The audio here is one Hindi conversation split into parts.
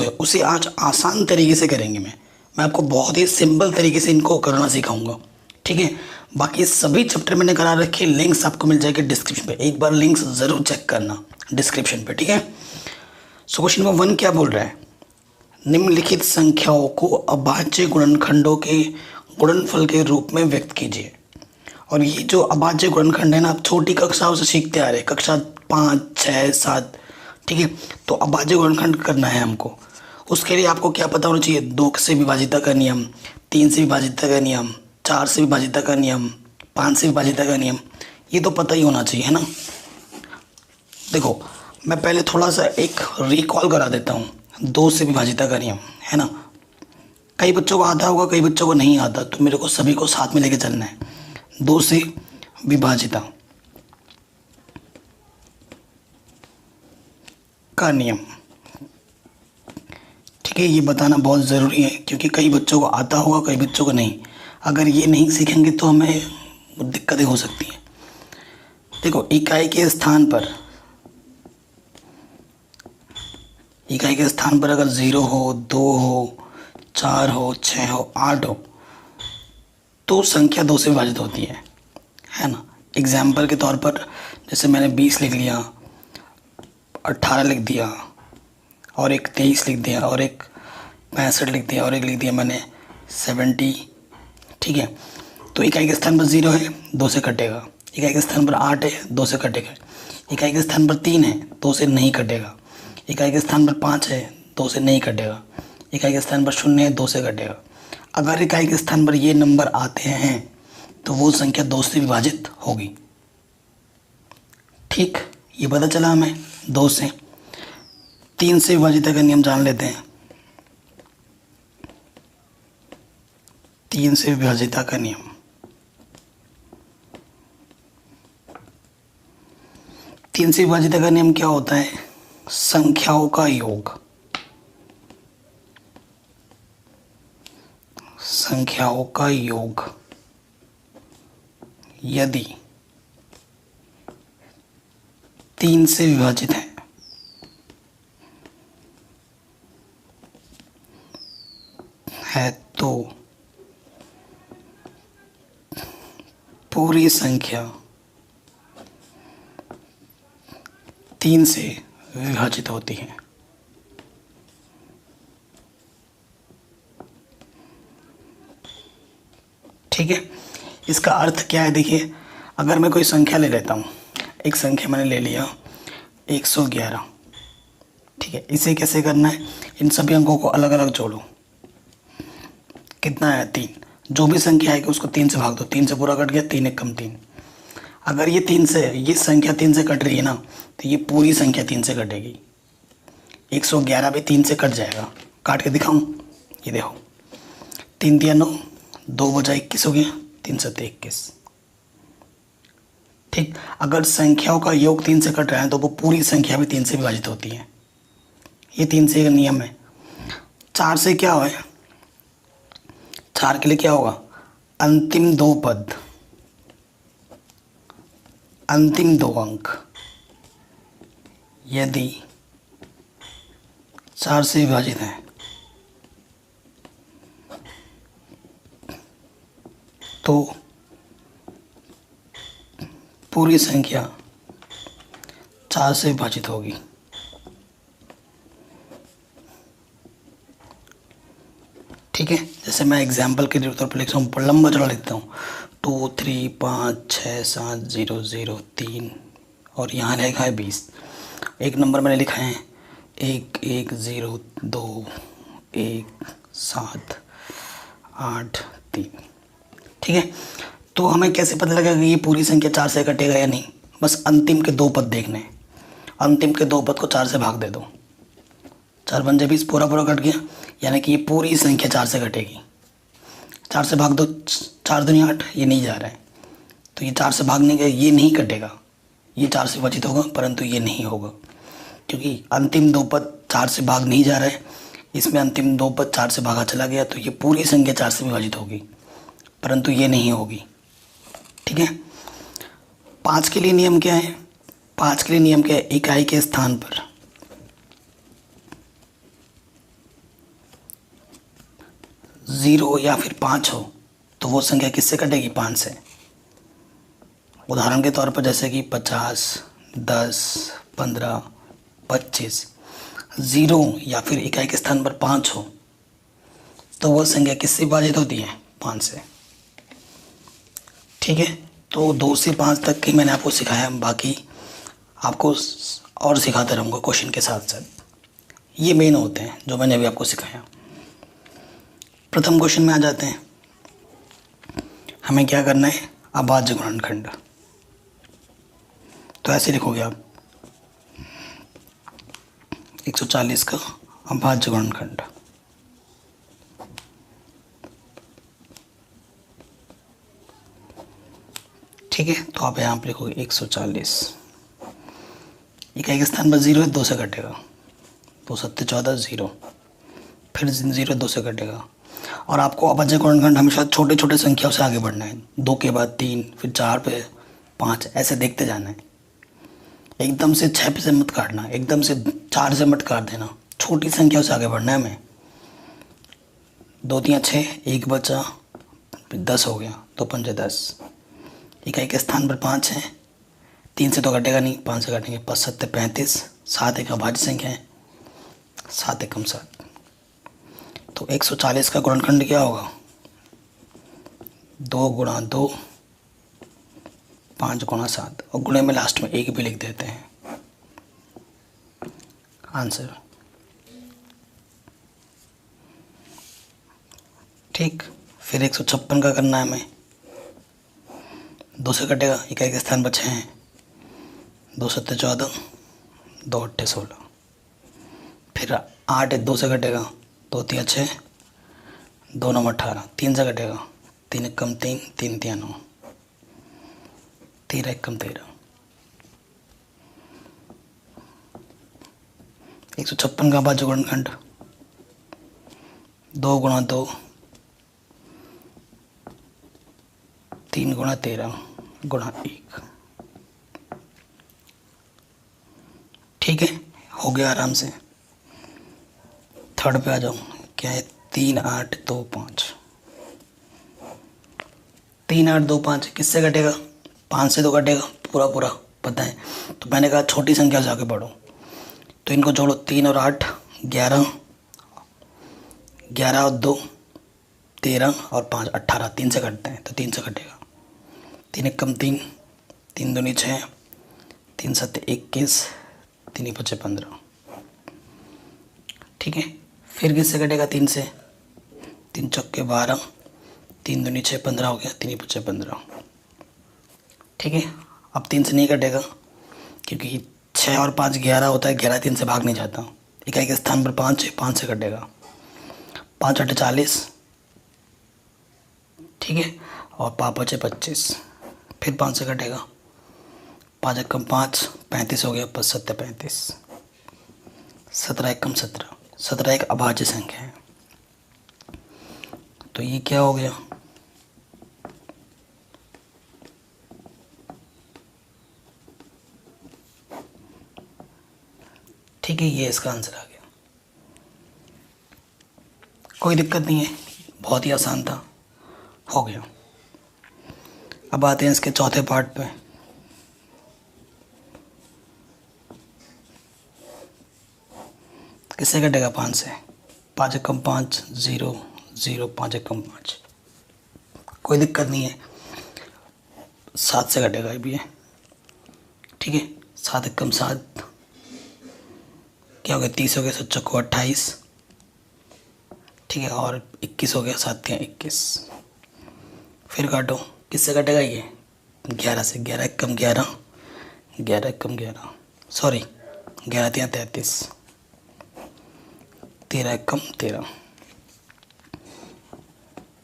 है उसे आज आसान तरीके से करेंगे। मैं आपको बहुत ही सिंपल तरीके से इनको करना सिखाऊंगा, ठीक है। बाकी सभी चैप्टर मैंने करा रखे, लिंक्स आपको मिल जाएंगे डिस्क्रिप्शन पे, एक बार लिंक्स ज़रूर चेक करना डिस्क्रिप्शन पे, ठीक है। सो क्वेश्चन नंबर 1 क्या बोल रहा है, निम्नलिखित संख्याओं को अभाज्य गुणनखंडों के गुणनफल के रूप में व्यक्त कीजिए। और ये जो अभाज्य गुणनखंड है ना, आप छोटी कक्षाओं से सीखते आ रहे, कक्षा 5, 6, 7, ठीक है। तो अभाज्य गुणनखंड करना है हमको, उसके लिए आपको क्या पता होना चाहिए, 2 से विभाजिता का नियम, 3 से विभाजिता का नियम, 4 से विभाजिता का नियम, 5 से विभाजिता का नियम, ये तो पता ही होना चाहिए, है ना। देखो मैं पहले थोड़ा सा एक रिकॉल करा देता हूँ, 2 से विभाजिता का नियम, है ना। कई बच्चों को आता होगा, कई बच्चों को नहीं आता, तो मेरे को सभी को साथ में लेके चलना है। 2 से विभाजिता का नियम, ठीक है, ये बताना बहुत ज़रूरी है क्योंकि कई बच्चों को आता होगा, कई बच्चों को नहीं। अगर ये नहीं सीखेंगे तो हमें दिक्कतें हो सकती हैं। देखो इकाई के स्थान पर अगर 0 हो, 2 हो, 4 हो, 6 हो, 8 हो तो संख्या 2 से विभाजित होती है ना। एग्जाम्पल के तौर पर जैसे मैंने 20 लिख लिया, 18 लिख दिया, और एक 23 लिख दिया, और एक 65 लिख दिया, और एक लिख दिया मैंने 70, ठीक है। तो इकाई के स्थान पर 0 है, 2 से कटेगा। इकाई के स्थान पर 8 है, 2 से कटेगा। इकाई के स्थान पर 3 है, 2 से नहीं कटेगा। इकाई के स्थान पर 5 है, 2 से नहीं कटेगा। इकाई के स्थान पर 0 है, 2 से कटेगा। अगर इकाई के स्थान पर ये नंबर आते हैं तो वो संख्या 2 से विभाजित होगी, ठीक। ये पता चला हमें 2 से। 3 से विभाजित का नियम जान लेते हैं। 3 से विभाजित का नियम, 3 से विभाजित का नियम क्या होता है, संख्याओं का योग, संख्याओं का योग यदि 3 से विभाजित है तो पूरी संख्या 3 से विभाजित होती है। ठीक है, इसका अर्थ क्या है, देखिए अगर मैं कोई संख्या ले लेता हूँ, एक संख्या मैंने ले लिया 111, ठीक है। इसे कैसे करना है, इन सभी अंकों को अलग अलग जोड़ो, कितना है 3, जो भी संख्या आएगी उसको 3 से भाग दो, 3 से पूरा कट गया, 3 एक कम 3। अगर ये 3 से, ये संख्या 3 से कट रही है ना, तो ये पूरी संख्या 3 से कटेगी। 111 भी 3 से कट जाएगा, काट के दिखाऊं, ये देखो 3 3 9, 2 बजा 21 हो गया, 3 7 21, ठीक। अगर संख्याओं का योग 3 से कट रहा है तो वो पूरी संख्या भी 3 से विभाजित होती है, ये 3 से का नियम है। 4 से क्या है, 4 के लिए क्या होगा, अंतिम 2 पद, अंतिम 2 अंक यदि 4 से विभाजित है तो पूरी संख्या 4 से विभाजित होगी। ठीक है, जैसे मैं एग्जाम्पल के तौर पर लिखता हूँ, लंबा चौड़ा लिखता हूँ 2 3 5 6 7 0 0 3, और यहाँ लिखा है 20। एक नंबर मैंने लिखा है 1 1 0 2 1 7 8 3, ठीक है। तो हमें कैसे पता लगेगा कि ये पूरी संख्या 4 से कटेगा या नहीं, बस अंतिम के 2 पद देखने हैं। अंतिम के 2 पद को 4 से भाग दे दो, 4 पंजे 20, पूरा पूरा कट गया, यानी कि ये पूरी संख्या 4 से कटेगी। 4 से भाग दो, 4 दूनी 8, ये नहीं जा रहा है, तो ये 4 से भागने का, ये नहीं कटेगा, ये 4 से विभाजित होगा, परंतु ये नहीं होगा क्योंकि अंतिम 2 पद 4 से भाग नहीं जा रहा है। इसमें अंतिम 2 पद 4 से भागा चला गया, तो ये पूरी संख्या 4 से विभाजित होगी, परंतु ये नहीं होगी, ठीक है। 5 के लिए नियम क्या है, 5 के लिए नियम क्या है, इकाई के स्थान पर 0 या फिर 5 हो तो वो संख्या किससे कटेगी? 5 से। उदाहरण के तौर पर जैसे कि 50, 10, 15, 25, 0 या फिर इकाई के स्थान पर 5 हो तो वो संख्या किससे विभाजित होती है? 5 से। ठीक है, तो 2 से 5 तक की मैंने आपको सिखाया, बाकी आपको और सिखाता रहूँगा क्वेश्चन के साथ साथ। ये मेन होते हैं जो मैंने अभी आपको सिखाया। प्रथम क्वेश्चन में आ जाते हैं। हमें क्या करना है? अभाज्य गुणनखंड। तो ऐसे लिखोगे आप 140 का अभाज्य गुणनखंड। ठीक है, तो आप यहाँ पर लिखोगे 140, इकाई के स्थान पर 0 है, 2 से कटेगा, 2 सत्ते 14, 0, फिर 0 2 से कटेगा। और आपको अभाज्य गुणनखंड हमेशा छोटे छोटे संख्याओं से आगे बढ़ना है, 2 के बाद 3, फिर 4 पे 5, ऐसे देखते जाना है। एकदम से 6 पे से मत काटना, एकदम से 4 से मत काट देना, छोटी संख्याओं से आगे बढ़ना है हमें। 2 3 6, 1 बचा, फिर 10 हो गया, 2 5 10, इकाई के स्थान पर 5 है, 3 से तो कटेगा नहीं, 5 से काटेंगे, 5 7 35, 7 एक अभाज्य संख्या है, 7 एकम 7। तो 140 का गुणनखंड क्या होगा? 2 गुणा 2, 5 गुणा 7, और गुणे में लास्ट में 1 भी लिख देते हैं। आंसर। ठीक, फिर 156 का करना है हमें। 2 से कटेगा, इकाई के स्थान पर 6 हैं, 2 सत्ते 14, 2 अट्ठे 16, फिर 8 2 से कटेगा, 2 3 6, 2 9 18, 3 से कटेगा, 3 1 3, 3 3 9, 13 1 13। 156 का अभाज्य गुणनखंड 2 गुणा 2, 3 गुणा 13 गुणा 1। ठीक है, हो गया आराम से। थर्ड पे आ जाओ, क्या है? 3 8 2 5, 3 8 2 5 किससे कटेगा? 5 से तो कटेगा, पूरा पूरा पता है। तो मैंने कहा छोटी संख्या से आगे बढ़ो, तो इनको जोड़ो, 3 और 8 11, 11 और 2 13 और 5 18, 3 से कटते हैं तो 3 से कटेगा, 3 1 3, 3 2 6, 3 7 21, 3 5 15। ठीक है, फिर किससे कटेगा? 3 से, 3 चौके 12, 3 दूनी 6 15 हो गया, 3 5 15। ठीक है, अब 3 से नहीं कटेगा क्योंकि 6 और 5 11 होता है, 11 3 से भाग नहीं जाता। इकाई के स्थान पर 5 है, 5 से कटेगा, 5 8 40। ठीक है, और 5 5 25, फिर 5 से कटेगा, 5 1 5, 35 हो गया, 5 7 35, 17 1 17, 17 एक अभाज्य संख्या है। तो ये क्या हो गया? ठीक है, ये इसका आंसर आ गया। कोई दिक्कत नहीं है, बहुत ही आसान था, हो गया। अब आते हैं इसके चौथे पार्ट पे। किससे कटेगा? 5 से, 5 एकम 5, 0 0, 5 एकम 5, कोई दिक्कत नहीं है। 7 से कटेगा ये भी है। ठीक है, 7 एकम 7, क्या हो गया? 30 हो गया, 7 चौको 28। ठीक है, और 21 हो गया, 7 3 21। फिर काटो, किससे कटेगा ये? 11 से, 11 एकम 11, 11 एकम 11, सॉरी 11 3 33, 13 एकम 13।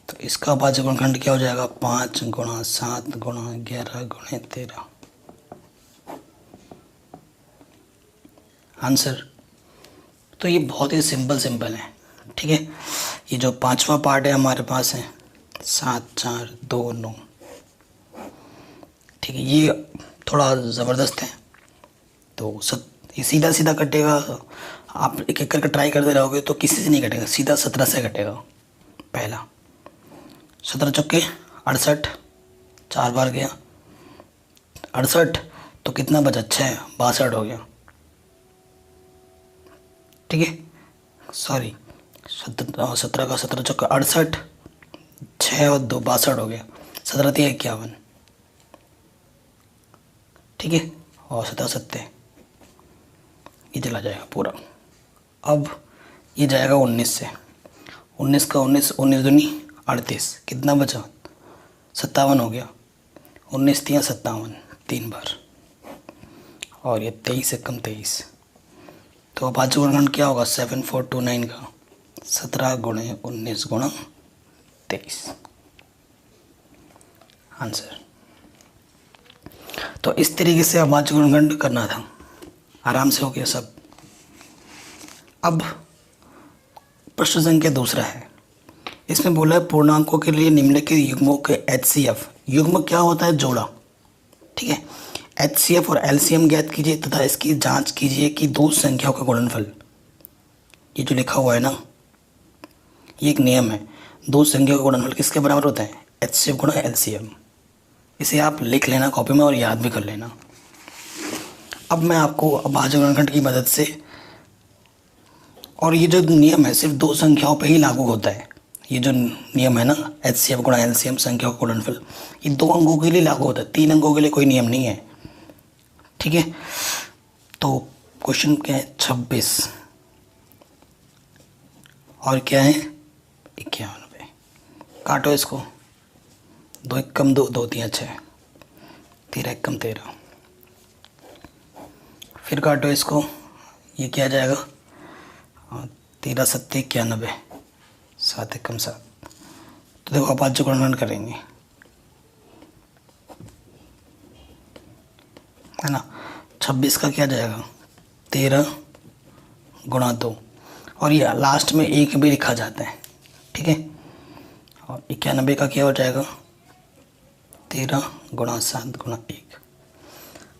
तो इसका अभाज्य गुणनखंड क्या हो जाएगा? 5 गुणा 7 गुणा 11 गुणे 13। आंसर। तो ये बहुत ही सिंपल है। ठीक है, ये जो पांचवा पार्ट है हमारे पास है 7 4 2 9। ठीक है, ये थोड़ा ज़बरदस्त है, तो ये सीधा सीधा कटेगा। आप एक एक करके ट्राई करते रहोगे तो किसी से नहीं कटेगा, सीधा 17 से कटेगा पहला। 17 चौके 68, 4 बार गया 68, तो कितना बचा 6, 62 हो गया। ठीक है, सॉरी 17 का 17 चौका 68, 6 और 2 62 हो गया, 17 3 51। ठीक है, और 17 7 ये चला जाएगा पूरा। अब ये जाएगा 19 से, 19 का 19, 19 दूनी 38, कितना बचा 57 हो गया, 19 3 57, 3 बार, और ये 23 एकम 23। तो अब आज गुणनखंड क्या होगा 7429 का 17 गुणे 19 गुणा 23 आंसर। तो इस तरीके से अभाज्य गुणनखंड करना था, आराम से हो गया सब। अब प्रश्न संख्या दूसरा है, इसमें बोला है पूर्णांकों के लिए निम्नलिखित युग्मों के HCF, युग्म क्या होता है जोड़ा, ठीक है, HCF और LCM ज्ञात कीजिए तथा इसकी जांच कीजिए कि दो संख्याओं का गुणनफल, ये जो लिखा हुआ है ना, ये एक नियम है, दो संख्याओं का गुणनफल किसके बराबर होता है HCF गुणा LCM। इसे आप लिख लेना कॉपी में और याद भी कर लेना। अब मैं आपको अभाज्य गुणनखंड की मदद से, और ये जो नियम है सिर्फ दो संख्याओं पे ही लागू होता है, ये जो नियम है ना HCF गुणा LCM संख्याओं का गुणनफल, ये 2 अंकों के लिए लागू होता है, 3 अंकों के लिए कोई नियम नहीं है। ठीक है, तो क्वेश्चन क्या है 26 और क्या है 91, काटो इसको, 2 एकम 2, 2 3 6, 13 एकम 13, फिर काटो इसको, ये क्या जाएगा 13 7 91, 7 एकम 7। तो देखो अभाज्य गुणनखंड करेंगे, है ना, 26 का क्या जाएगा 13 गुणा 2, और ये लास्ट में 1 भी लिखा जाता है। ठीक है, और 91 का क्या हो जाएगा 13 गुणा 7 गुणा 1।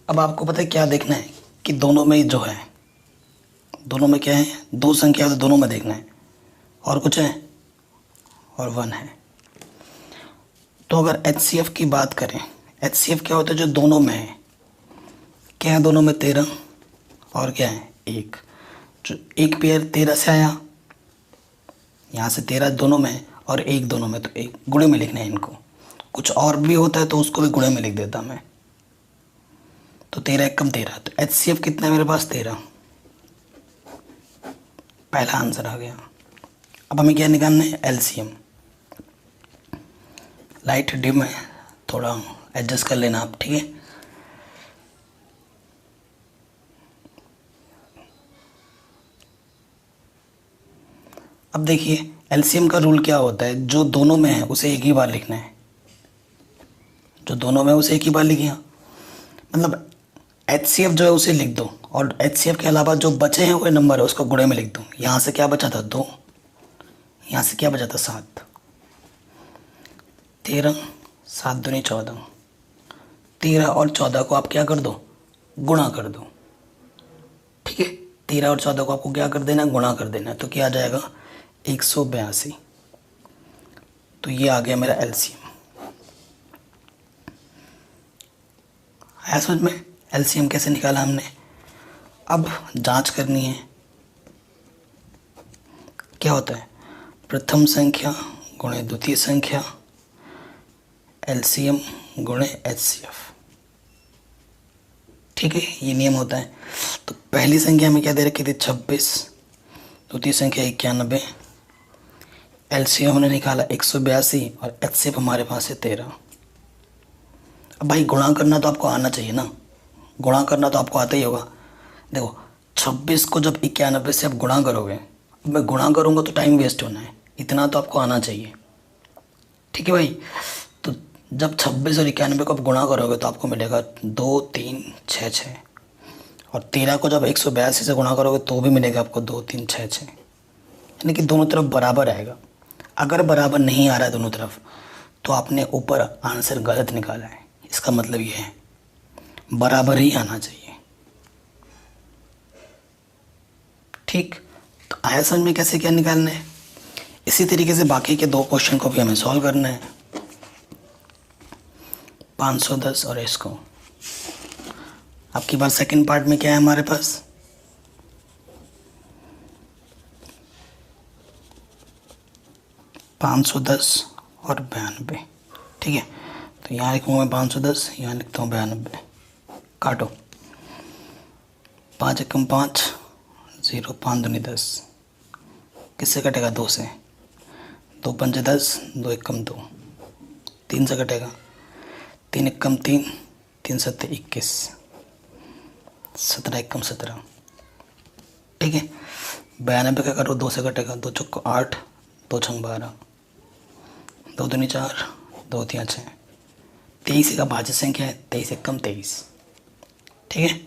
अब आपको पता है क्या देखना है कि दोनों में जो है, दोनों में क्या है, दो संख्या तो दोनों में देखना है, और कुछ है और 1 है। तो अगर HCF की बात करें, HCF क्या होता है जो दोनों में है, क्या है दोनों में 13 और क्या है 1, जो एक पेयर 13 से आया, यहाँ से 13 दोनों में है और 1 दोनों में, तो 1 गुणे में लिखना है इनको, कुछ और भी होता है तो उसको भी गुणे में लिख देता मैं। तो 13 एकम 13, तो HCF कितना है मेरे पास 13, पहला आंसर आ गया। अब हमें क्या निकालना है LCM। लाइट डिम है, थोड़ा एडजस्ट कर लेना आप। ठीक है, अब देखिए LCM का रूल क्या होता है, जो दोनों में है उसे एक ही बार लिखना है, जो दोनों में उसे एक ही बार लिखिए, मतलब HCF जो है उसे लिख दो, और HCF के अलावा जो बचे हैं वो नंबर है उसको गुणे में लिख दो। यहाँ से क्या बचा था 2, यहाँ से क्या बचा था 7, 13 7 दूनी 14, 13 और 14 को आप क्या कर दो गुणा कर दो। ठीक है, 13 और 14 को आपको क्या कर देना गुणा कर देना, तो क्या आ जाएगा 182। तो ये आ गया मेरा LCM। आया समझ में LCM कैसे निकाला हमने। अब जांच करनी है, क्या होता है प्रथम संख्या गुणे द्वितीय संख्या LCM गुणे HCF। ठीक है, ये नियम होता है। तो पहली संख्या में क्या दे रखी थी 26, द्वितीय संख्या 91, LCM हमने निकाला 182 और HCF हमारे पास है 13। अब भाई गुणा करना तो आपको आना चाहिए ना, गुणा करना तो आपको आता ही होगा। देखो 26 को जब 91 से आप गुणा करोगे, अब मैं गुणा करूँगा तो टाइम वेस्ट होना है, इतना तो आपको आना चाहिए। ठीक है भाई, तो जब 26 और 91 को आप गुणा करोगे तो आपको मिलेगा 2 3 6 6, और 13 को जब 182 से गुणा करोगे तो भी मिलेगा आपको 2 3 6 6, यानी कि दोनों तरफ बराबर आएगा। अगर बराबर नहीं आ रहा है दोनों तरफ तो आपने ऊपर आंसर गलत निकाला है, इसका मतलब ये है बराबर ही आना चाहिए। ठीक, तो आया समझ में कैसे क्या निकालना है। इसी तरीके से बाकी के 2 क्वेश्चन को भी हमें सॉल्व करना है। 510 और इसको। आपकी बार सेकंड पार्ट में क्या है हमारे पास, 510 और 92। ठीक है, तो यहाँ लिखूँगा मैं 510, यहाँ लिखता हूँ 92। काटो, 5 एकम 5, 0 5 दूनी 10, किससे कटेगा, 2 से, 2 पंजे 10, 2 एकम 2, 3 से कटेगा, 3 एकम 3, 3 सत्ते 21, 17 एकम 17। ठीक है, 92 का करो, 2 से कटेगा, 2 चौको 8, 2 छंग 12, 2 दूनी 4, 2 तियाँ 6, 23 का भाज्य संख्या है, 23 एकम 23। ठीक है,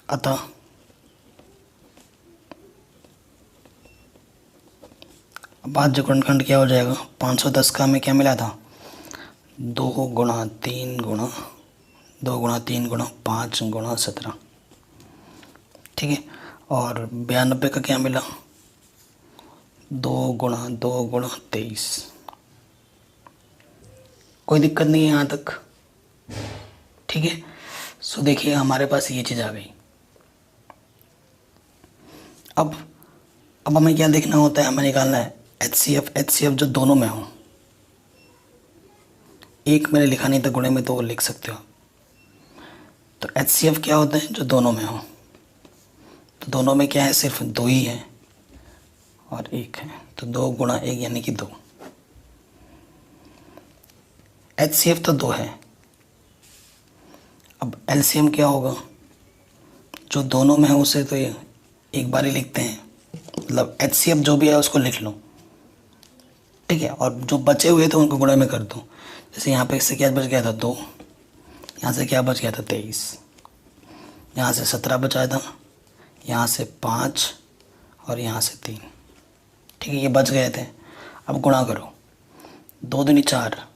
अतः भाज्य गुणनखंड क्या हो जाएगा, 510 का हमें क्या मिला था, 2 गुणा 3 गुणा 2 गुणा 3 गुणा 5 गुणा 17। ठीक है, और 92 का क्या मिला, 2 गुणा 2 गुणा 23। कोई दिक्कत नहीं है यहाँ तक। ठीक है, सो देखिए हमारे पास ये चीज़ आ गई। अब हमें क्या देखना होता है, हमें निकालना है HCF जो दोनों में हो। एक मैंने लिखा नहीं था, गुणे में तो वो लिख सकते हो। तो HCF क्या होता है, जो दोनों में हो। तो दोनों में क्या है, सिर्फ 2 ही है और 1 है, तो 2 गुणा 1 यानी कि 2। HCF तो 2 है। अब LCM क्या होगा, जो दोनों में है उसे तो ये एक बार ही लिखते हैं, मतलब HCF जो भी है उसको लिख लो। ठीक है, और जो बचे हुए थे उनको गुणे में कर दो। जैसे यहाँ पे इससे क्या बच गया था, 2, यहाँ से क्या बच गया था, 23, यहाँ से 17 बचा था, यहाँ से 5 और यहाँ से 3। ठीक है, ये बच गए थे। अब गुणा करो, 2 दूनी 4,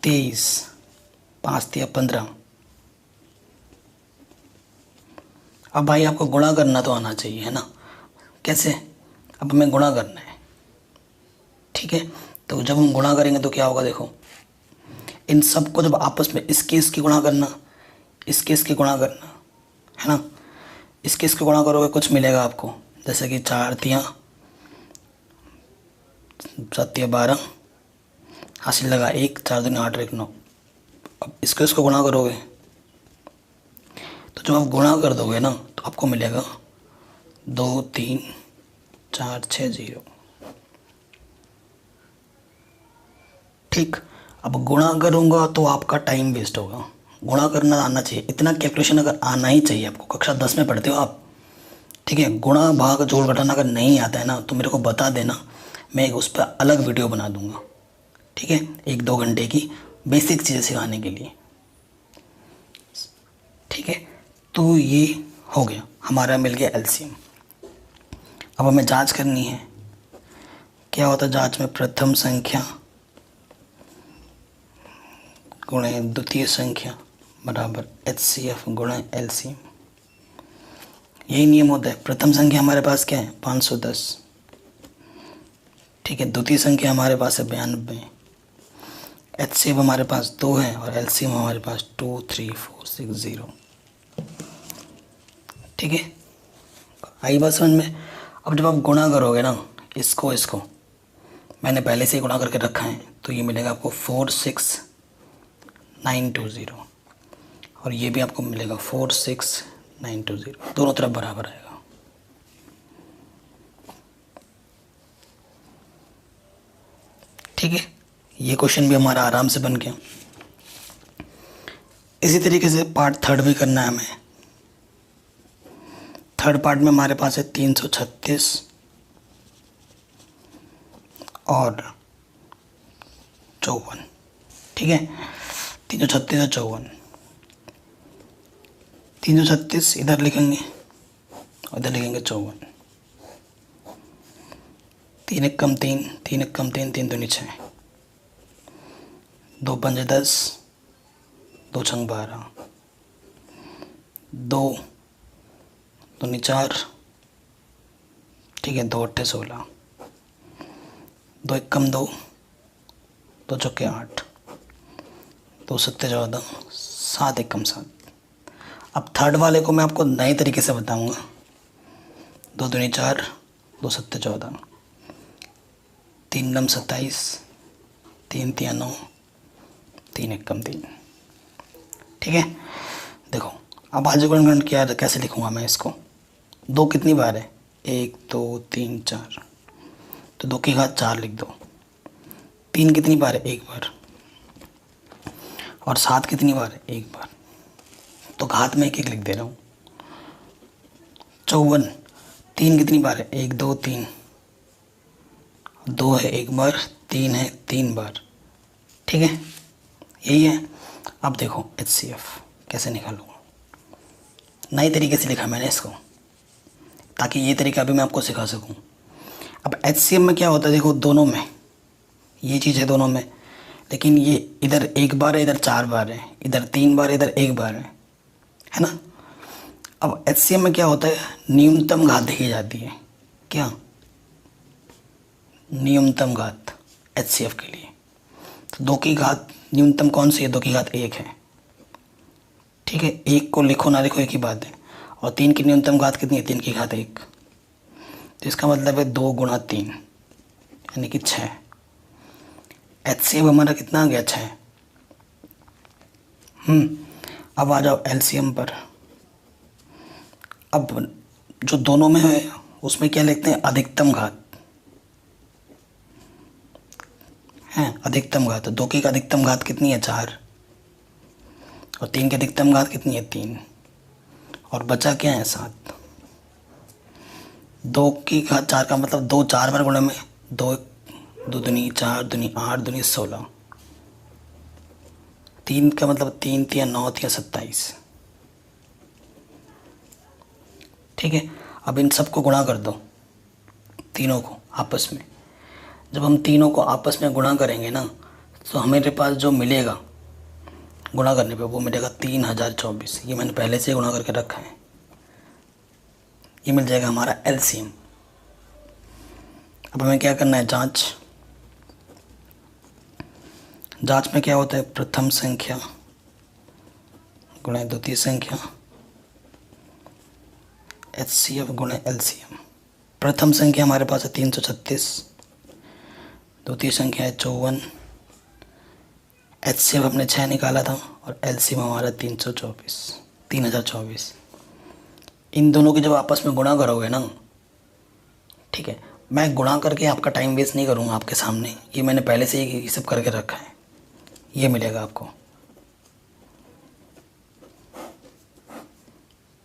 23, 5 तिया 15। अब भाई आपको गुणा करना तो आना चाहिए, है ना। कैसे, अब हमें गुणा करना है। ठीक है, तो जब हम गुणा करेंगे तो क्या होगा, देखो इन सबको जब आपस में इसकी गुणा करना, इसकी गुणा करना, है ना। इसकी गुणा करोगे कुछ मिलेगा आपको, जैसे कि 4 तिया 7 तिया 12, हासिल लगा 1, 4 दूनी 8 1 9। अब इसको गुणा करोगे तो जब आप गुणा कर दोगे ना तो आपको मिलेगा 2 3 4 6 0। ठीक, अब गुणा करूँगा तो आपका टाइम वेस्ट होगा। गुणा करना आना चाहिए, इतना कैलकुलेशन अगर आना ही चाहिए आपको। कक्षा 10 में पढ़ते हो आप। ठीक है, गुणा भाग जोड़ घटाना अगर नहीं आता है ना तो मेरे को बता देना, मैं उस पर अलग वीडियो बना दूंगा। ठीक है, 1-2 घंटे की बेसिक चीज़ें सिखाने के लिए। ठीक है, तो ये हो गया, हमारा मिल गया LCM। अब हमें जांच करनी है, क्या होता है जांच में, प्रथम संख्या गुणे द्वितीय संख्या बराबर HCF गुणे LCM। यही नियम होता है। प्रथम संख्या हमारे पास क्या है, 510। ठीक है, द्वितीय संख्या हमारे पास है 92। HCF हमारे पास 2 है और LCM हमारे पास 2 3 4 6 0। ठीक है, आई बात समझ में। अब जब आप गुणा करोगे ना इसको मैंने पहले से ही गुणा करके रखा है, तो ये मिलेगा आपको 46920 और ये भी आपको मिलेगा 46920। दोनों तरफ बराबर आएगा। ठीक है, ये क्वेश्चन भी हमारा आराम से बन गया। इसी तरीके से पार्ट 3 भी करना है हमें। थर्ड पार्ट में हमारे पास है 336 और 54। ठीक है, 336 और 54। 336 इधर लिखेंगे और इधर लिखेंगे 54। 3 एकम 3, 3 एकम 3, 3 दूनी 6, 2 पंजे 10, 2 छंग 12, 2 दूनी 4। ठीक है, 2 अट्ठे 16, 2 एकम 2, दो चौके 8, दो सत्ते 14, 7 एकम 7। अब थर्ड वाले को मैं आपको नए तरीके से बताऊंगा। 2 दूनी 4, 2 सत्ते 14, 3 नम 27, 3 तिया 9, 3 एकम 3। ठीक है, देखो अब भाज्य गुणनखंड क्या कैसे लिखूंगा मैं इसको। 2 कितनी बार है? 1 2 3 4, तो 2 की घात 4 लिख दो। 3 कितनी बार है? 1 बार। और 7 कितनी बार है? 1 बार। तो घात में 1 1 लिख दे रहा हूँ। 54, 3 कितनी बार है? 1 2 3, 2 है 1 बार, 3 है 3 बार। ठीक है, यही है। अब देखो HCF कैसे निकालूंगा। नए तरीके से लिखा मैंने इसको, ताकि ये तरीका भी मैं आपको सिखा सकूं। अब HCF में क्या होता है, देखो दोनों में ये चीज़ है, दोनों में, लेकिन ये इधर 1 बार है, इधर 4 बार है, इधर 3 बार है, इधर 1 बार है ना। अब HCF में क्या होता है, न्यूनतम घात देखी जाती है। क्या? न्यूनतम घात HCF के लिए। तो 2 की घात न्यूनतम कौन सी है? 2 की घात 1 है। ठीक है, 1 को लिखो ना लिखो एक ही बात है। और 3 की न्यूनतम घात कितनी है? 3 की घात 1। तो इसका मतलब है 2 गुणा 3 यानी कि 6। HCF हमारा कितना आ गया? 6। अब आ जाओ LCM पर। अब जो दोनों में है उसमें क्या लिखते हैं? अधिकतम घात है। अधिकतम घात 2 की अधिकतम घात कितनी है? 4। और 3 की अधिकतम घात कितनी है? 3। और बचा क्या है? 7। 2 की घात 4 का मतलब 2 4 बार गुणे में 2 2 दूनी 4 दूनी 8 दूनी 16। 3 का मतलब 3 तिया 9 तिया 27। ठीक है, अब इन सबको गुणा कर दो, तीनों को आपस में। जब हम तीनों को आपस में गुणा करेंगे ना, तो हमारे पास जो मिलेगा गुणा करने पे वो मिलेगा 3024। ये मैंने पहले से गुणा करके रखा है। ये मिल जाएगा हमारा LCM। अब हमें क्या करना है? जांच में क्या होता है? प्रथम संख्या गुणा द्वितीय संख्या, HCF गुणा LCM। प्रथम संख्या हमारे पास है 336, द्वितीय संख्या है 54, HCF हमने 6 निकाला था, और LCM हमारा 3024। इन दोनों की जब आपस में गुणा करोगे ना, ठीक है, मैं गुणा करके आपका टाइम वेस्ट नहीं करूँगा आपके सामने। ये मैंने पहले से ही ये सब करके रखा है। ये मिलेगा आपको।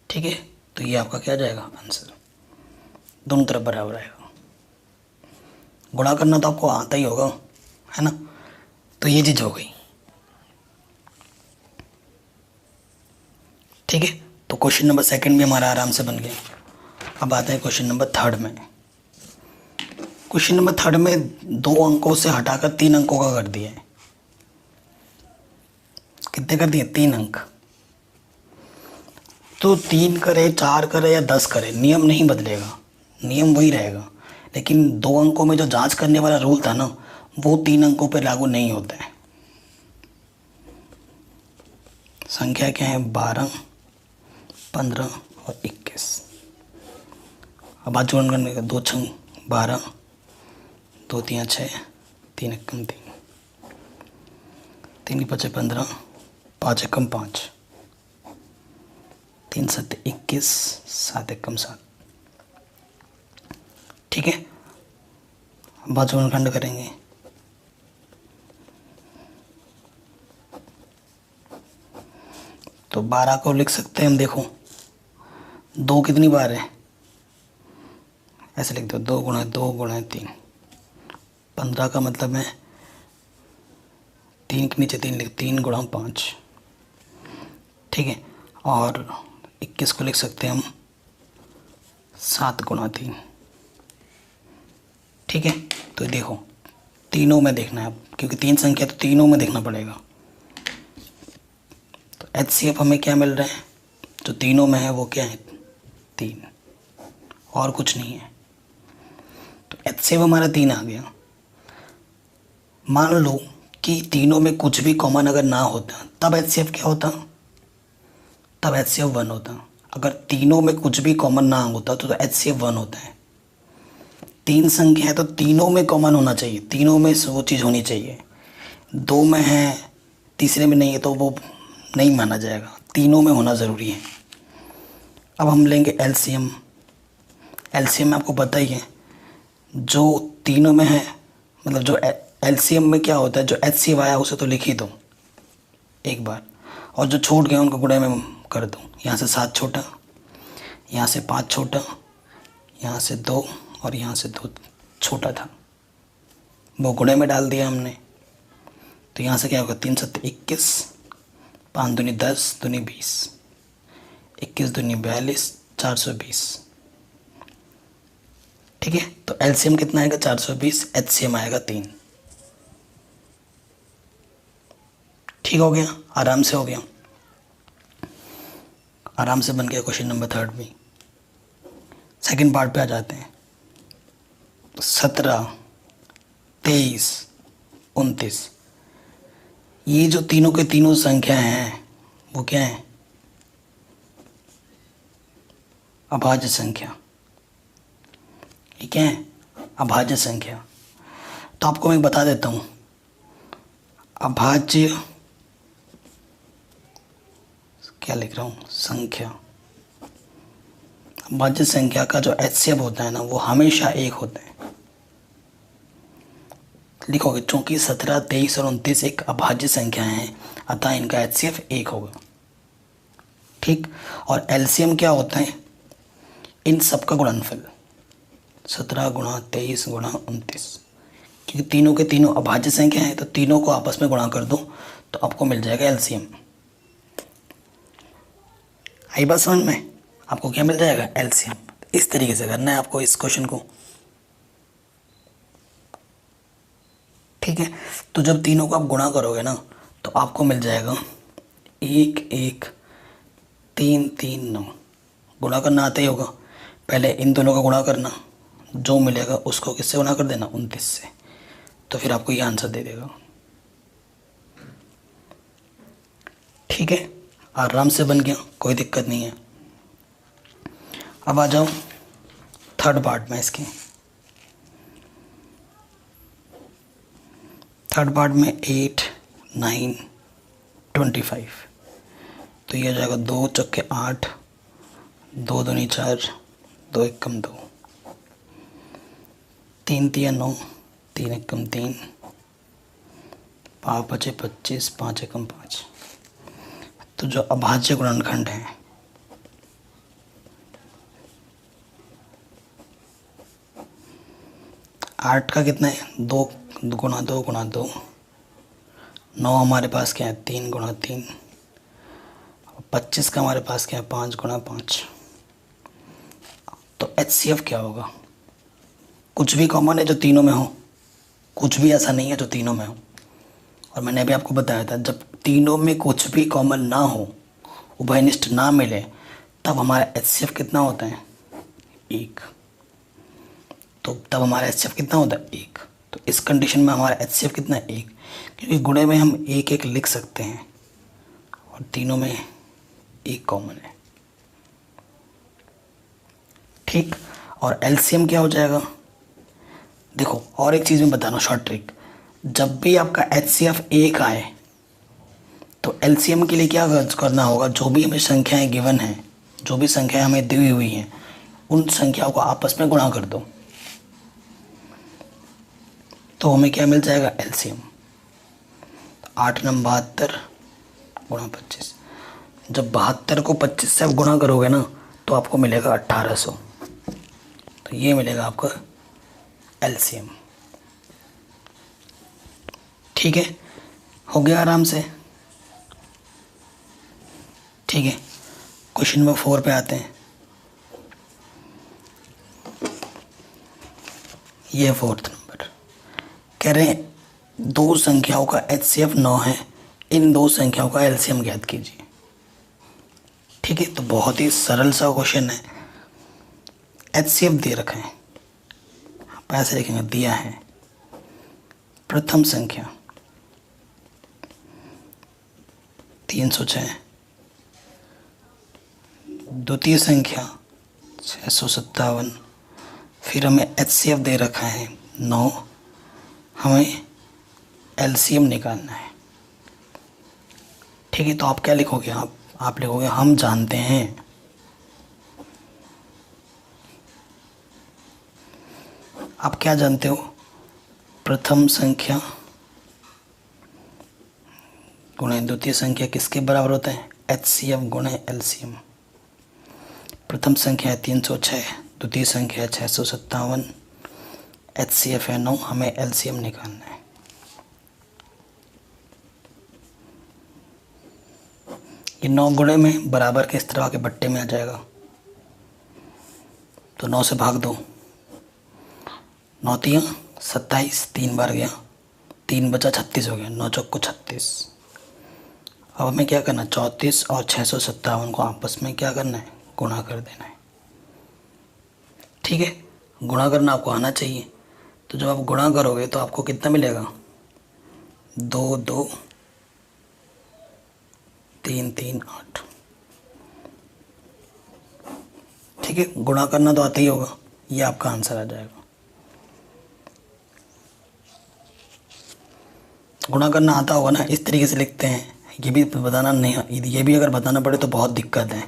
ठीक है, तो ये आपका क्या जाएगा? आंसर। दोनों तरफ बराबर आएगा। गुणा करना तो आपको आता ही होगा, है ना। तो ये चीज़ हो गई। ठीक है, तो क्वेश्चन नंबर 2 भी हमारा आराम से बन गया। अब आते हैं क्वेश्चन नंबर 3 में। क्वेश्चन नंबर 3 में 2 अंकों से हटाकर 3 अंकों का कर दिया है। कितने कर दिए? 3 अंक। तो 3 करे, 4 करे या 10 करे, नियम नहीं बदलेगा, नियम वही रहेगा। लेकिन 2 अंकों में जो जांच करने वाला रूल था ना, वो 3 अंकों पर लागू नहीं होता है। संख्या क्या है? 12, 15 और 21। अब आज जोड़ करने का 2 छंग 12, 2 तिया 6, 3 एकम 3, 3 5 15, 5 एकम 5, 3 7 21, 7 एकम 7। ठीक है, अब खंड करेंगे। तो 12 को लिख सकते हैं हम। देखो 2 कितनी बार है? ऐसे लिख दो, 2 गुणा 2 गुणा 3। 15 का मतलब है 3 के नीचे 3 लिख, 3 गुणा 5। ठीक है, और 21 को लिख सकते हैं हम 7 गुणा 3। ठीक है, तो देखो तीनों में देखना है, क्योंकि 3 संख्या तो तीनों में देखना पड़ेगा। तो HCF हमें क्या मिल रहा है? जो तीनों में है वो क्या है? 3, और कुछ नहीं है। तो HCF हमारा 3 आ गया। मान लो कि तीनों में कुछ भी कॉमन अगर ना होता तब HCF क्या होता, तब HCF 1 होता। अगर तीनों में कुछ भी कॉमन ना होता तो HCF 1 होता है। तीन संख्या है तो तीनों में कॉमन होना चाहिए, तीनों में वो चीज़ होनी चाहिए। दो में है, तीसरे में नहीं है तो वो नहीं माना जाएगा, तीनों में होना ज़रूरी है। अब हम लेंगे LCM। LCM में आपको पता ही है, जो तीनों में है, मतलब जो LCM में क्या होता है, जो HCF आया उसे तो लिख ही दो एक बार, और जो छूट गए उनको गुणे में कर दो। यहाँ से 7 छोटा, यहाँ से 5 छोटा, यहाँ से 2 और यहाँ से 2 छोटा था, वो गुणे में डाल दिया हमने। तो यहाँ से क्या होगा, 3 7 21, 5 दूनी 10, दूनी 20, 21 दूनी 42, 420। ठीक है, तो LCM कितना आएगा 420, HCM आएगा 3। ठीक हो गया, आराम से हो गया, आराम से बन गया क्वेश्चन नंबर 3 भी। सेकंड पार्ट पे आ जाते हैं। 17, 23, 29, ये जो तीनों के तीनों संख्या हैं वो क्या है, अभाज्य संख्या। ये क्या है, अभाज्य संख्या। तो आपको मैं बता देता हूँ, अभाज्य क्या लिख रहा हूँ, संख्या। अभाज्य संख्या का जो HCF होता है ना वो हमेशा 1 होता है। लिखोगे चूंकि 17, 23 और 29 एक अभाज्य संख्या है, अतः इनका HCF 1 होगा। ठीक, और LCM क्या होता है, इन सब का गुणनफल, 17 गुणा 23 गुणा 29, क्योंकि तीनों के तीनों अभाज्य संख्या है तो तीनों को आपस में गुणा कर दो तो आपको मिल जाएगा LCM। आई बात समझ में, आपको क्या मिल जाएगा, LCM। इस तरीके से करना है आपको इस क्वेश्चन को। ठीक है, तो जब तीनों को आप गुणा करोगे ना तो आपको मिल जाएगा 1 1 3 3 9। गुणा करना आता ही होगा, पहले इन दोनों का गुणा करना, जो मिलेगा उसको किससे गुणा कर देना, 29 से, तो फिर आपको ये आंसर दे देगा। ठीक है, आराम से बन गया, कोई दिक्कत नहीं है। अब आ जाओ थर्ड पार्ट में। इसके थर्ड पार्ट में 8 9 25, तो ये हो जाएगा 2 चक्के 8, 2 दूनी 4, 2 एकम 2, 3 तिया 9, 3 एकम 3, 5 बचे 25, 5 एकम 5। तो जो अभाज्य गुणनखंड है, आठ का कितना है, 2 गुणा 2 गुणा 2, 9 हमारे पास क्या है, 3 गुणा 3, 25 का हमारे पास क्या है, 5 गुणा 5। तो HCF क्या होगा, कुछ भी कॉमन है जो तीनों में हो, कुछ भी ऐसा नहीं है जो तीनों में हो। और मैंने अभी आपको बताया था, जब तीनों में कुछ भी कॉमन ना हो, उभयनिष्ठ ना मिले, तब हमारा HCF कितना होता है, 1। तो तब हमारा HCF कितना होता है, 1। तो इस कंडीशन में हमारा HCF कितना है, 1, क्योंकि गुणे में हम 1 1 लिख सकते हैं और तीनों में 1 कॉमन है। ठीक, और LCM क्या हो जाएगा, देखो और एक चीज़ मैं बता रहा हूँ शॉर्ट ट्रिक। जब भी आपका HCF 1 आए तो LCM के लिए क्या करना होगा, जो भी हमें संख्याएं गिवन हैं, जो भी संख्याएं हमें दी हुई हैं, उन संख्याओं को आपस में गुणा कर दो, तो हमें क्या मिल जाएगा, LCM। 8 9 72 गुणा 25, जब 72 को 25 से आप गुणा करोगे ना तो आपको मिलेगा 1800। तो ये मिलेगा आपका LCM। ठीक है, हो गया आराम से। ठीक है, क्वेश्चन नंबर 4 पे आते हैं। ये 4th नंबर कह रहे हैं, दो संख्याओं का HCF 9 है, इन दो संख्याओं का LCM ज्ञात कीजिए। ठीक है, तो बहुत ही सरल सा क्वेश्चन है। HCF दे रखा है, पैसे लिखेंगे, दिया है प्रथम संख्या 306, द्वितीय संख्या 657, फिर हमें HCF दे रखा है 9, हमें LCM निकालना है। ठीक है, तो आप क्या लिखोगे? आप लिखोगे हम जानते हैं। आप क्या जानते हो? प्रथम संख्या गुणे द्वितीय संख्या किसके बराबर होता है? HCF गुणे LCM। प्रथम संख्या है 306, द्वितीय संख्या है 657, HCF है 9, हमें LCM निकालना है। ये 9 गुणे में बराबर के इस तरह के बट्टे में आ जाएगा, तो 9 से भाग दो, 9 तियाँ 27, 3 बार गया, 3 बचा 36 हो गया, 9 चौको 36। अब हमें क्या करना है? 34 और 657 को आपस में क्या करना है? गुणा कर देना है। ठीक है, गुणा करना आपको आना चाहिए। तो जब आप गुणा करोगे तो आपको कितना मिलेगा? 2 2 3 3 8। ठीक है, गुणा करना तो आता ही होगा, ये आपका आंसर आ जाएगा। गुणा करना आता होगा ना, इस तरीके से लिखते हैं। ये भी बताना नहीं, ये भी अगर बताना पड़े तो बहुत दिक्कत है,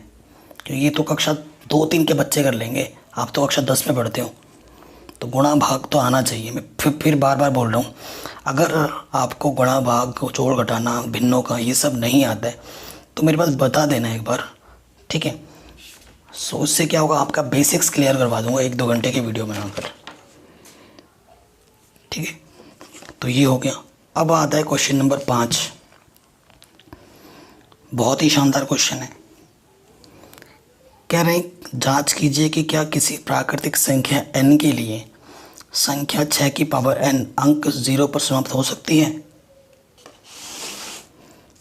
क्योंकि ये तो कक्षा 2-3 के बच्चे कर लेंगे, आप तो कक्षा 10 में पढ़ते हो। तो गुणा भाग तो आना चाहिए। मैं फिर बार बार बोल रहा हूँ, अगर आपको गुणा भाग जोड़ घटाना भिन्नों का ये सब नहीं आता है तो मेरे पास बता देना एक बार। ठीक है, सो उससे क्या होगा, आपका बेसिक्स क्लियर करवा दूंगा 1-2 घंटे की वीडियो बनाकर। ठीक है, तो ये हो गया। अब आता है क्वेश्चन नंबर 5। बहुत ही शानदार क्वेश्चन है। कह रहे हैं जांच कीजिए कि क्या किसी प्राकृतिक संख्या n के लिए संख्या 6 की पावर n अंक 0 पर समाप्त हो सकती है।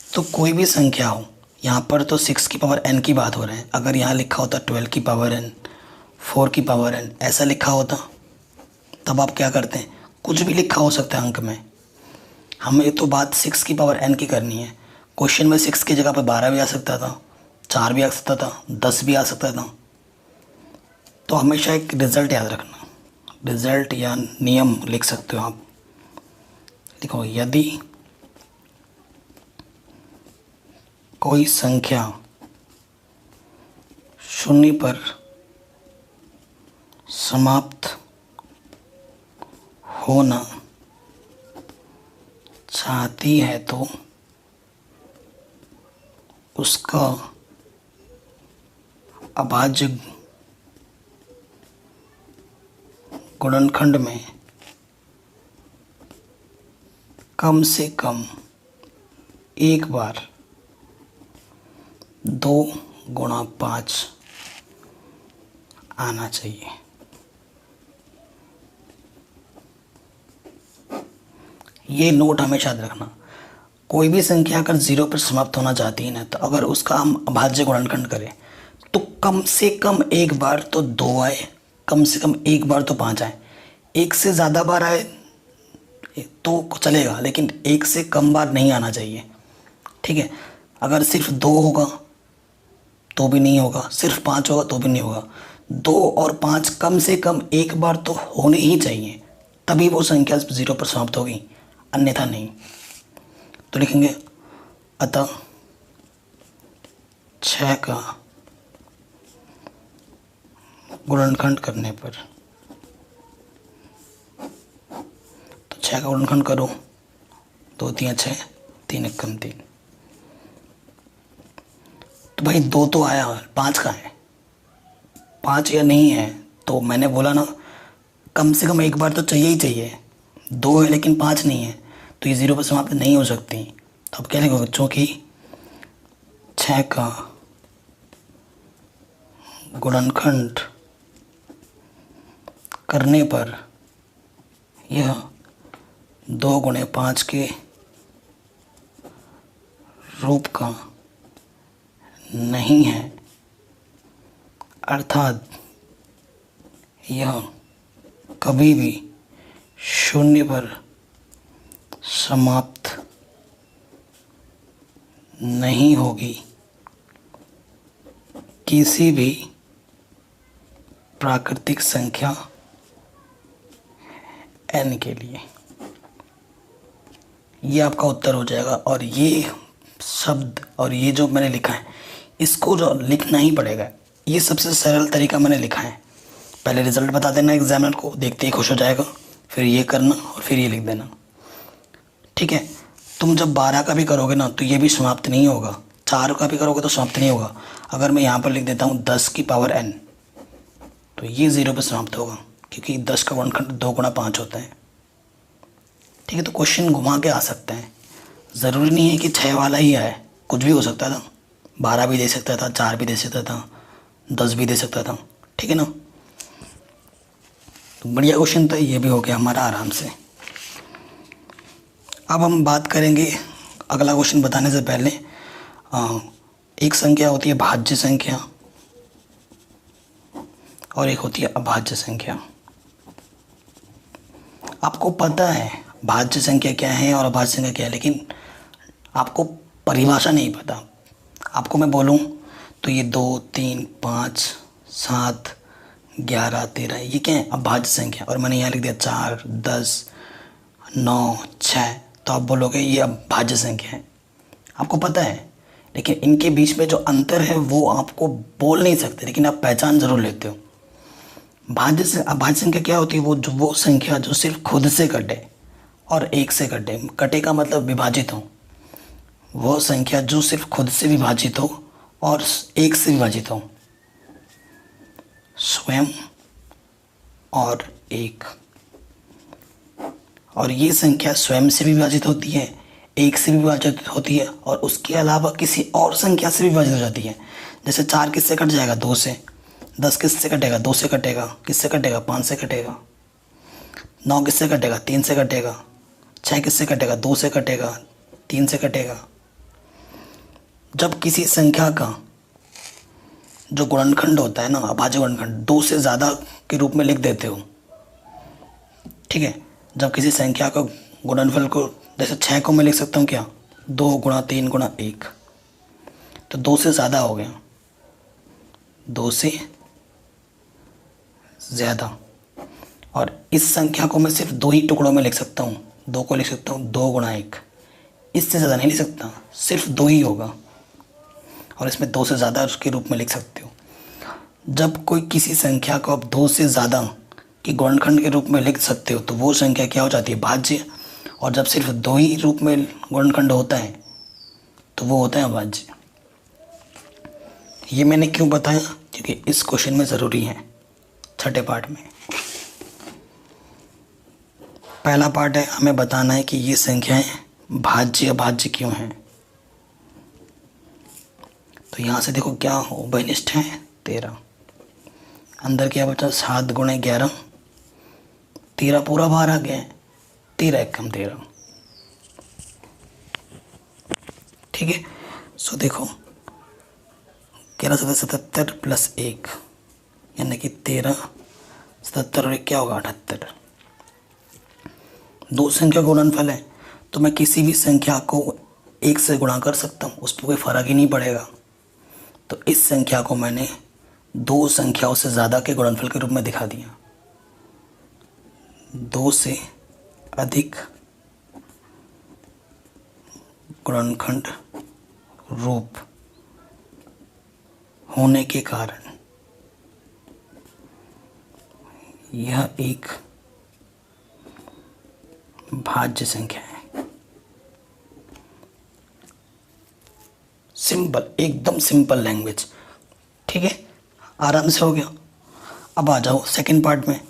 तो कोई भी संख्या हो, यहाँ पर तो 6 की पावर n की बात हो रहा है। अगर यहाँ लिखा होता 12 की पावर n, 4 की पावर n, ऐसा लिखा होता तब आप क्या करते हैं? कुछ भी लिखा हो सकता है अंक में। हमें तो बात 6 की पावर n की करनी है। क्वेश्चन में 6 की जगह पर 12 भी आ सकता था, 4 भी आ सकता था, 10 भी आ सकता था। तो हमेशा एक रिज़ल्ट याद रखना, रिज़ल्ट या नियम लिख सकते हो आप। देखो, यदि कोई संख्या शून्य पर समाप्त होना चाहती है तो उसका अभाज्य गुणनखंड में कम से कम एक बार 2 गुणा 5 आना चाहिए। ये नोट हमेशा याद रखना। कोई भी संख्या अगर 0 पर समाप्त होना चाहती है ना, तो अगर उसका हम अभाज्य गुणनखंड करें तो कम से कम एक बार तो 2 आए, कम से कम एक बार तो 5 आए। एक से ज़्यादा बार आए तो चलेगा, लेकिन एक से कम बार नहीं आना चाहिए। ठीक है, अगर सिर्फ 2 होगा तो भी नहीं होगा, सिर्फ 5 होगा तो भी नहीं होगा। 2 और 5 कम से कम एक बार तो होने ही चाहिए, तभी वो संख्या 0 पर समाप्त होगी, अन्यथा नहीं। तो लिखेंगे अतः 6 का गुणनखंड करने पर, तो 6 का गुणनखंड करो, 2 3 6, 3 1 3। तो भाई 2 तो आया, 5 का है, 5 या नहीं है। तो मैंने बोला ना, कम से कम एक बार तो चाहिए ही चाहिए। 2 है लेकिन 5 नहीं है, तो ये 0 पर समाप्त नहीं हो सकती। तो अब क्या लिखोगे? चूँकि 6 का गुणनखंड करने पर यह 2 गुणे 5 के रूप का नहीं है, अर्थात यह कभी भी 0 पर समाप्त नहीं होगी किसी भी प्राकृतिक संख्या n के लिए। ये आपका उत्तर हो जाएगा। और ये शब्द और ये जो मैंने लिखा है इसको जो लिखना ही पड़ेगा। ये सबसे सरल तरीका मैंने लिखा है। पहले रिजल्ट बता देना एग्जामिनर को, देखते ही खुश हो जाएगा, फिर ये करना और फिर ये लिख देना। ठीक है, तुम जब 12 का भी करोगे ना तो ये भी समाप्त नहीं होगा, 4 का भी करोगे तो समाप्त नहीं होगा। अगर मैं यहाँ पर लिख देता हूँ 10 की पावर n तो ये 0 पर समाप्त होगा, क्योंकि 10 का गुणनखंड 2 गुणा 5 होता है। ठीक है, तो क्वेश्चन घुमा के आ सकते हैं, ज़रूरी नहीं है कि 6 वाला ही आए, कुछ भी हो सकता था। 12 भी दे सकता था, 4 भी दे सकता था, 10 भी दे सकता था। ठीक है ना, तो बढ़िया क्वेश्चन था, ये भी हो गया हमारा आराम से। अब हम बात करेंगे अगला क्वेश्चन बताने से पहले। एक संख्या होती है भाज्य संख्या और एक होती है अभाज्य संख्या। आपको पता है भाज्य संख्या क्या है और अभाज्य संख्या क्या है, लेकिन आपको परिभाषा नहीं पता। आपको मैं बोलूं तो ये 2, 3, 5, 7, 11, 13 ये क्या है? अभाज्य संख्या। और मैंने यहाँ लिख दिया 4, 10, 9, 6, तो आप बोलोगे ये अभाज्य संख्या है। आपको पता है, लेकिन इनके बीच में जो अंतर है वो आपको बोल नहीं सकते, लेकिन आप पहचान जरूर लेते हो। अभाज्य संख्या क्या होती है? वो संख्या जो सिर्फ खुद से कटे और एक से कटे। कटे का मतलब विभाजित हो। वो संख्या जो सिर्फ खुद से विभाजित हो और एक से विभाजित हो। स्वयं और एक। और ये संख्या स्वयं से भी विभाजित होती है, एक से भी विभाजित होती है, और उसके अलावा किसी और संख्या से भी विभाजित हो जाती है। जैसे 4 किससे कट जाएगा? 2 से। 10 किससे कटेगा? 2 से कटेगा। किससे कटेगा? 5 से कटेगा। 9 किससे कटेगा? 3 से कटेगा। 6 किससे कटेगा? 2 से कटेगा, 3 से कटेगा। जब किसी संख्या का जो गुणनखंड होता है ना, अभाज्य गुणनखंड, 2 से ज़्यादा के रूप में लिख देते हो। ठीक है, जब किसी संख्या का गुणनफल को, जैसे 6 को मैं लिख सकता हूँ क्या? 2 गुणा 3 गुणा 1, तो 2 से ज़्यादा हो गया, 2 से ज़्यादा। और इस संख्या को मैं सिर्फ 2 ही टुकड़ों में लिख सकता हूँ। 2 को लिख सकता हूँ 2 गुणा 1, इससे ज़्यादा नहीं लिख सकता, सिर्फ 2 ही होगा। और इसमें 2 से ज़्यादा उसके रूप में लिख सकते हो। जब कोई किसी संख्या को आप 2 से ज़्यादा के गुणनखंड के रूप में लिख सकते हो तो वो संख्या क्या हो जाती है? भाज्य। और जब सिर्फ 2 ही रूप में गुणनखंड होता है तो वो होता है अभाज्य। ये मैंने क्यों बताया? क्योंकि इस क्वेश्चन में ज़रूरी है। छठे पार्ट में पहला पार्ट है, हमें बताना है कि ये संख्याएं भाज्य अभाज्य क्यों हैं। तो यहाँ से देखो क्या उभयनिष्ठ है 13। अंदर क्या बचा? 7 गुणे 11, 13 पूरा बाहर आ गया है। 13 एक कम 13। ठीक है, सो देखो 11 77 प्लस 1 यानी कि 13, 77 और 1 क्या होगा? 78। 2 संख्या का गुणनफल है तो मैं किसी भी संख्या को 1 से गुणा कर सकता हूँ, उस पर कोई फ़र्क ही नहीं पड़ेगा। तो इस संख्या को मैंने 2 संख्याओं से ज़्यादा के गुणनफल के रूप में दिखा दिया। 2 से अधिक गुणनखंड रूप होने के कारण यह एक भाज्य संख्या है। सिंपल, एकदम सिंपल लैंग्वेज। ठीक है, आराम से हो गया। अब आ जाओ सेकंड पार्ट में।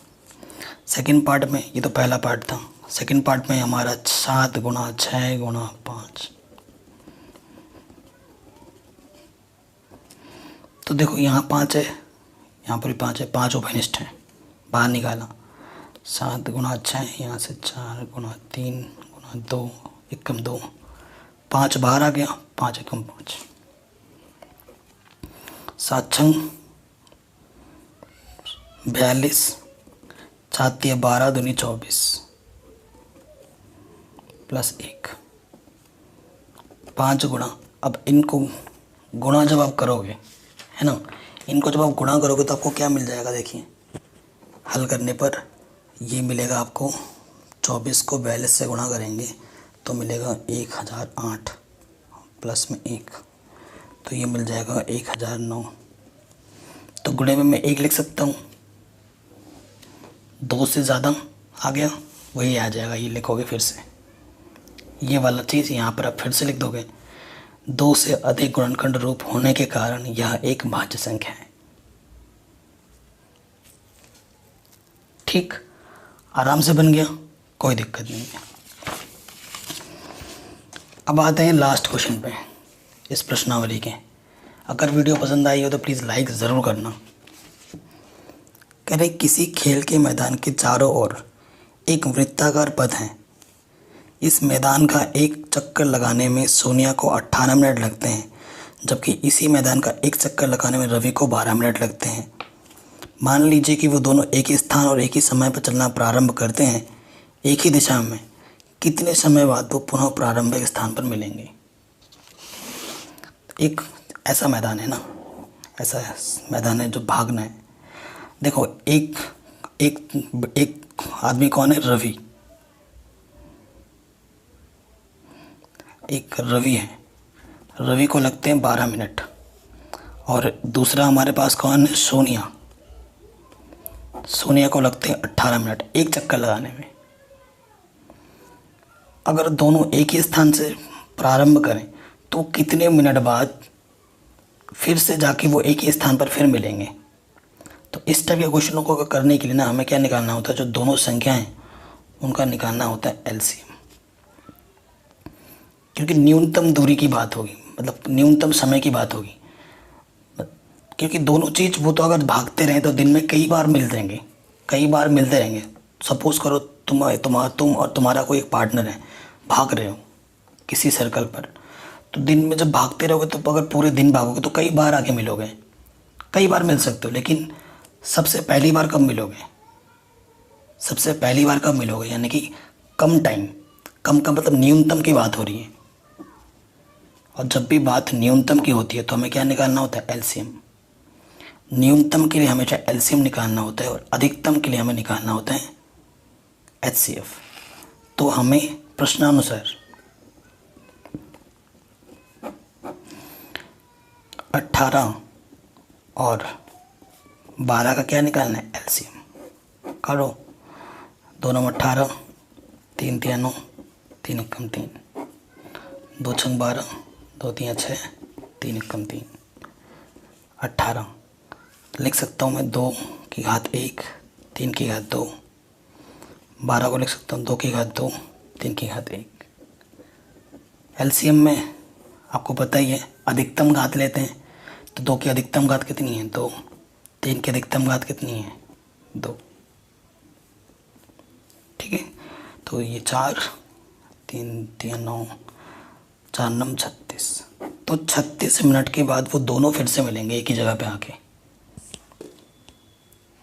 सेकंड पार्ट में, ये तो पहला पार्ट था, सेकंड पार्ट में हमारा 7 गुणा 6 गुणा 5। तो देखो यहाँ 5 है, यहाँ पर भी 5 है, 5 उभयनिष्ठ है, बाहर निकाला। 7 गुणा 6, यहाँ से 4 गुणा 3 गुणा 2 एकम 2, 5 बाहर आ गया, 5 एकम 5। 7 छंग 42, 7 12 दूनी 24 प्लस 1। 5 गुणा अब इनको गुणा जब आप करोगे, है ना, इनको जब आप गुणा करोगे तो आपको क्या मिल जाएगा, देखिए हल करने पर ये मिलेगा आपको, 24 को 42 से गुणा करेंगे तो मिलेगा 1008 प्लस में 1, तो ये मिल जाएगा 1009। तो गुणे में मैं 1 लिख सकता हूँ, 2 से ज़्यादा आ गया वही आ जाएगा, ये लिखोगे फिर से, ये वाला चीज़ यहाँ पर आप फिर से लिख दोगे। 2 से अधिक गुणनखंड रूप होने के कारण यह एक भाज्य संख्या है। ठीक, आराम से बन गया, कोई दिक्कत नहीं है। अब आते हैं लास्ट क्वेश्चन पे इस प्रश्नावली के। अगर वीडियो पसंद आई हो तो प्लीज़ लाइक ज़रूर करना। कह रहे किसी खेल के मैदान के चारों ओर एक वृत्ताकार पथ है। इस मैदान का एक चक्कर लगाने में सोनिया को 18 मिनट लगते हैं, जबकि इसी मैदान का एक चक्कर लगाने में रवि को 12 मिनट लगते हैं। मान लीजिए कि वो दोनों एक ही स्थान और एक ही समय पर चलना प्रारंभ करते हैं एक ही दिशा में, कितने समय बाद वो पुनः प्रारंभिक स्थान पर मिलेंगे। एक ऐसा मैदान है ना, ऐसा मैदान है जो भागना है। देखो एक आदमी कौन है, रवि, एक रवि है, रवि को लगते हैं 12 मिनट, और दूसरा हमारे पास कौन है, सोनिया, सोनिया को लगते हैं 18 मिनट एक चक्कर लगाने में। अगर दोनों एक ही स्थान से प्रारंभ करें तो कितने मिनट बाद फिर से जाके वो एक ही स्थान पर फिर मिलेंगे। तो इस टाइप के क्वेश्चनों को करने के लिए ना हमें क्या निकालना होता है, जो दोनों संख्याएं उनका निकालना होता है एलसीएम, क्योंकि न्यूनतम दूरी की बात होगी, मतलब न्यूनतम समय की बात होगी। क्योंकि दोनों चीज़ वो तो अगर भागते रहें तो दिन में कई बार मिल जाएंगे, कई बार मिलते रहेंगे। सपोज़ करो तुम और तुम्हारा कोई एक पार्टनर है, भाग रहे हो किसी सर्कल पर, तो दिन में जब भागते रहोगे तो अगर पूरे दिन भागोगे तो कई बार आके मिलोगे, कई बार मिल सकते हो। लेकिन सबसे पहली बार कब मिलोगे, सबसे पहली बार कब मिलोगे, यानी कि कम टाइम, कम का मतलब न्यूनतम की बात हो रही है। और जब भी बात न्यूनतम की होती है तो हमें क्या निकालना होता है, एलसीएम। न्यूनतम के लिए हमेशा एलसीएम निकालना होता है और अधिकतम के लिए हमें निकालना होता है एचसीएफ। तो हमें प्रश्नानुसार 18 और 12 का क्या निकालना है, एलसीएम। करो, 2 9 18, 3 3 9, 3 1 3, 2 6 12, 2 3 6, 3 1 3, 18 लिख सकता हूँ मैं 2 की घात 1, 3 की घात 2, 12 को लिख सकता हूँ 2 की घात 2, 3 की घात 1। एलसीएम में आपको पता ही है अधिकतम घात लेते हैं, तो 2 की अधिकतम घात कितनी है, 2, 3 की अधिकतम घात कितनी है, 2। ठीक है, तो ये 4 3 3 9 4 9 36, तो 36 मिनट के बाद वो दोनों फिर से मिलेंगे एक ही जगह पे आके।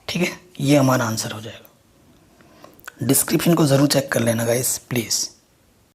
ठीक है, ये हमारा आंसर हो जाएगा। डिस्क्रिप्शन को ज़रूर चेक कर लेना गाइस प्लीज़।